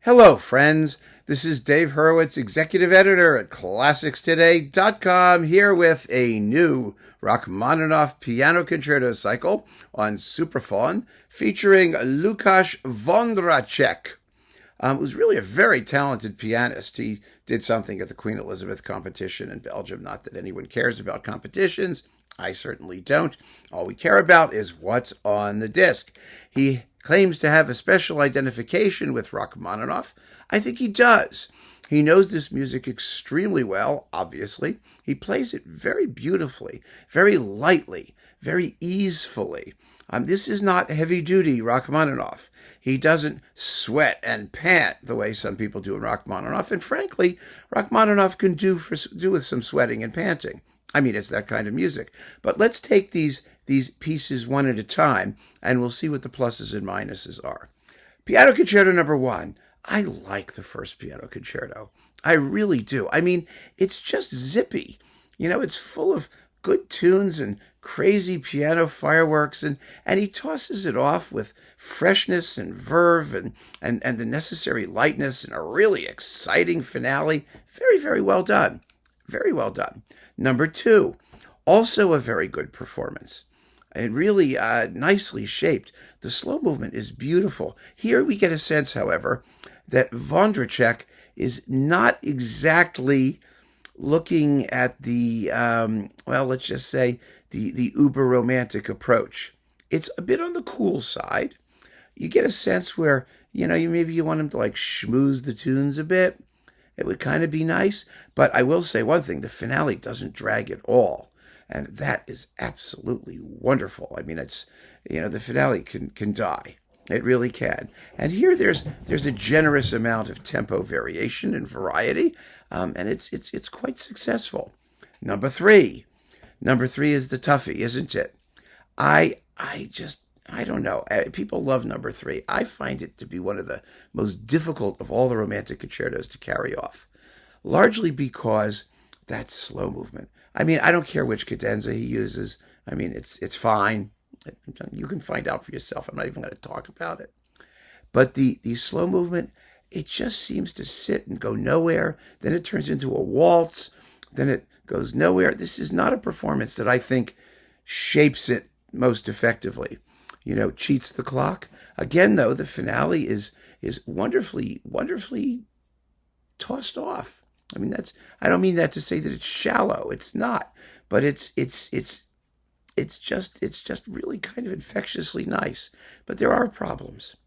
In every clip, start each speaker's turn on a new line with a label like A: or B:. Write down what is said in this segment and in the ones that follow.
A: Hello, friends. This is Dave Hurwitz, executive editor at ClassicsToday.com, here with a new Rachmaninoff piano concerto cycle on Supraphon featuring Lukáš Vondráček, who's really a very talented pianist. He did something at the Queen Elizabeth competition in Belgium. Not that anyone cares about competitions. I certainly don't. All we care about is what's on the disc. He claims to have a special identification with Rachmaninoff. I think he does. He knows this music extremely well, obviously. He plays it very beautifully, very lightly, very easefully. This is not heavy-duty Rachmaninoff. He doesn't sweat and pant the way some people do in Rachmaninoff. And frankly, Rachmaninoff can do with some sweating and panting. I mean, it's that kind of music. But let's take these pieces one at a time, and we'll see what the pluses and minuses are. Piano Concerto number 1. I like the first piano concerto. I really do. I mean, it's just zippy. You know, it's full of good tunes and crazy piano fireworks, and he tosses it off with freshness and verve and the necessary lightness and a really exciting finale. Very, very well done. Very well done. Number 2, also a very good performance. And really nicely shaped. The slow movement is beautiful. Here we get a sense, however, that Vondráček is not exactly looking at the, let's just say, the uber-romantic approach. It's a bit on the cool side. You get a sense where, maybe you want him to like schmooze the tunes a bit. It would kind of be nice. But I will say one thing, the finale doesn't drag at all. And that is absolutely wonderful. I mean, it's, the finale can die. It really can. And here there's a generous amount of tempo variation and variety, and it's quite successful. Number 3 is the toughie, isn't it? I don't know. People love number 3. I find it to be one of the most difficult of all the romantic concertos to carry off, largely because that slow movement. I mean, I don't care which cadenza he uses. I mean, it's fine. You can find out for yourself. I'm not even going to talk about it. But the slow movement, it just seems to sit and go nowhere. Then it turns into a waltz. Then it goes nowhere. This is not a performance that I think shapes it most effectively. Cheats the clock. Again, though, the finale is wonderfully, wonderfully tossed off. I mean, I don't mean that to say that it's shallow. It's not, but it's just really kind of infectiously nice. But there are problems.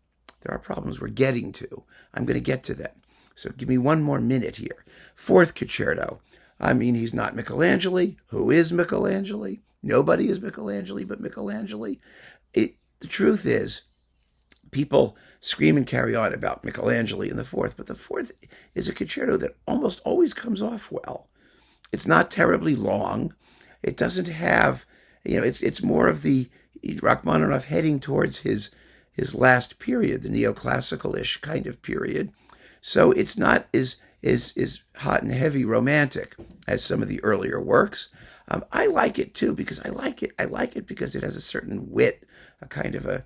A: There are problems we're getting to. I'm going to get to them. So give me one more minute here. 4th concerto. I mean, he's not Michelangelo. Who is Michelangelo? Nobody is Michelangelo but Michelangelo. The truth is, people scream and carry on about Michelangelo in the 4th, but the 4th is a concerto that almost always comes off well. It's not terribly long. It doesn't have, it's more of the Rachmaninoff heading towards his last period, the neoclassical-ish kind of period. So it's not as hot and heavy romantic as some of the earlier works. I like it too because I like it. I like it because it has a certain wit, a kind of a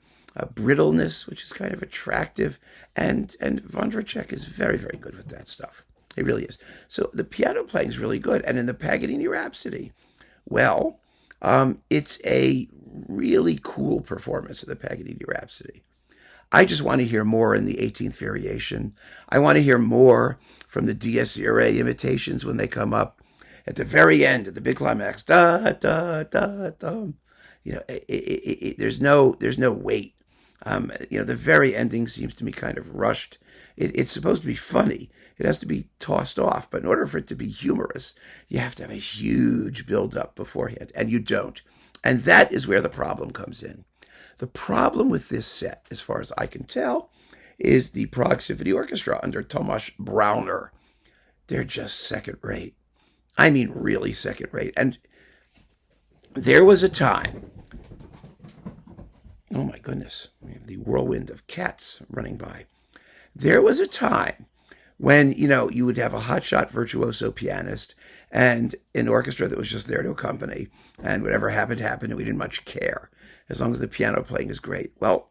A: brittleness, which is kind of attractive. And Vondráček is very, very good with that stuff. He really is. So the piano playing is really good. And in the Paganini Rhapsody, well, it's a really cool performance of the Paganini Rhapsody. I just want to hear more in the 18th variation. I want to hear more from the Dies Irae imitations when they come up. At the very end, at the big climax, da da da da. There's no weight. The very ending seems to me kind of rushed. It's supposed to be funny. It has to be tossed off. But in order for it to be humorous, you have to have a huge build-up beforehand, and you don't. And that is where the problem comes in. The problem with this set, as far as I can tell, is the Prague Symphony Orchestra under Tomáš Brauner. They're just second-rate. I mean, really second-rate. And there was a time, oh my goodness, we have the whirlwind of cats running by. There was a time when, you would have a hotshot virtuoso pianist and an orchestra that was just there to accompany, and whatever happened, and we didn't much care, as long as the piano playing is great. Well,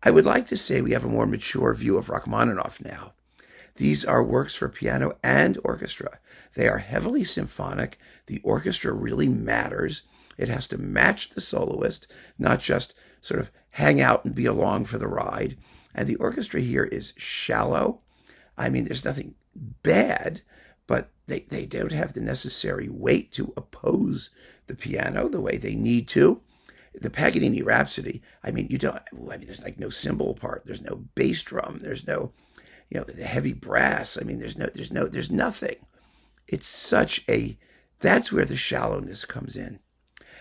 A: I would like to say we have a more mature view of Rachmaninoff now. These are works for piano and orchestra. They are heavily symphonic. The orchestra really matters. It has to match the soloist, not just sort of hang out and be along for the ride. And the orchestra here is shallow. I mean, there's nothing bad, but they don't have the necessary weight to oppose the piano the way they need to. The Paganini Rhapsody, there's like no cymbal part. There's no bass drum. There's no, the heavy brass. I mean, there's nothing. It's that's where the shallowness comes in.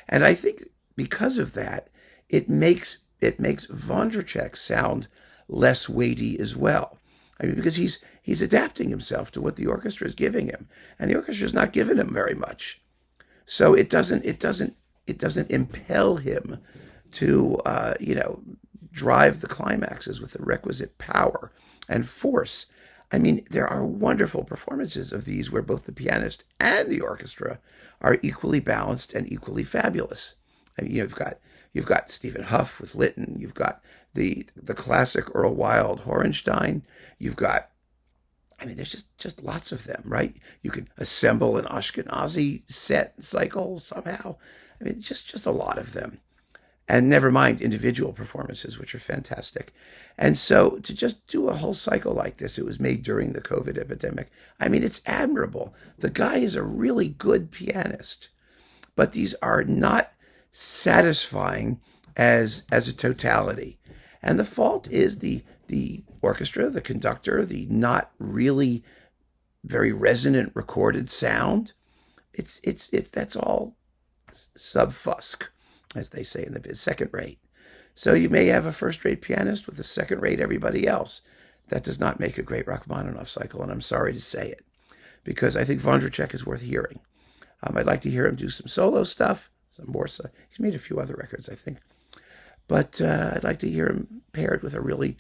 A: And I think because of that, it makes Vondráček sound less weighty as well. I mean, because he's adapting himself to what the orchestra is giving him, and the orchestra is not giving him very much. So it doesn't impel him to drive the climaxes with the requisite power and force. I mean, there are wonderful performances of these where both the pianist and the orchestra are equally balanced and equally fabulous. I mean, you've got Stephen Hough with Lytton. You've got the classic Earl Wild Horenstein. You've got, there's just lots of them, right? You can assemble an Ashkenazi set cycle somehow. I mean, just a lot of them. And never mind individual performances, which are fantastic. And so to just do a whole cycle like this, it was made during the COVID epidemic. I mean, it's admirable. The guy is a really good pianist, but these are not satisfying as a totality. And the fault is the orchestra, the conductor, the not really very resonant recorded sound. That's all sub-fusk, as they say in the second rate. So you may have a first-rate pianist with a second-rate everybody else. That does not make a great Rachmaninoff cycle, and I'm sorry to say it, because I think Vondráček is worth hearing. I'd like to hear him do some solo stuff, some more. He's made a few other records, I think. But I'd like to hear him paired with a really,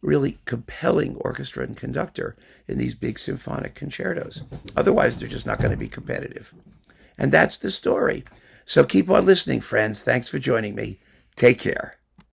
A: really compelling orchestra and conductor in these big symphonic concertos. Otherwise, they're just not going to be competitive. And that's the story. So keep on listening, friends. Thanks for joining me. Take care.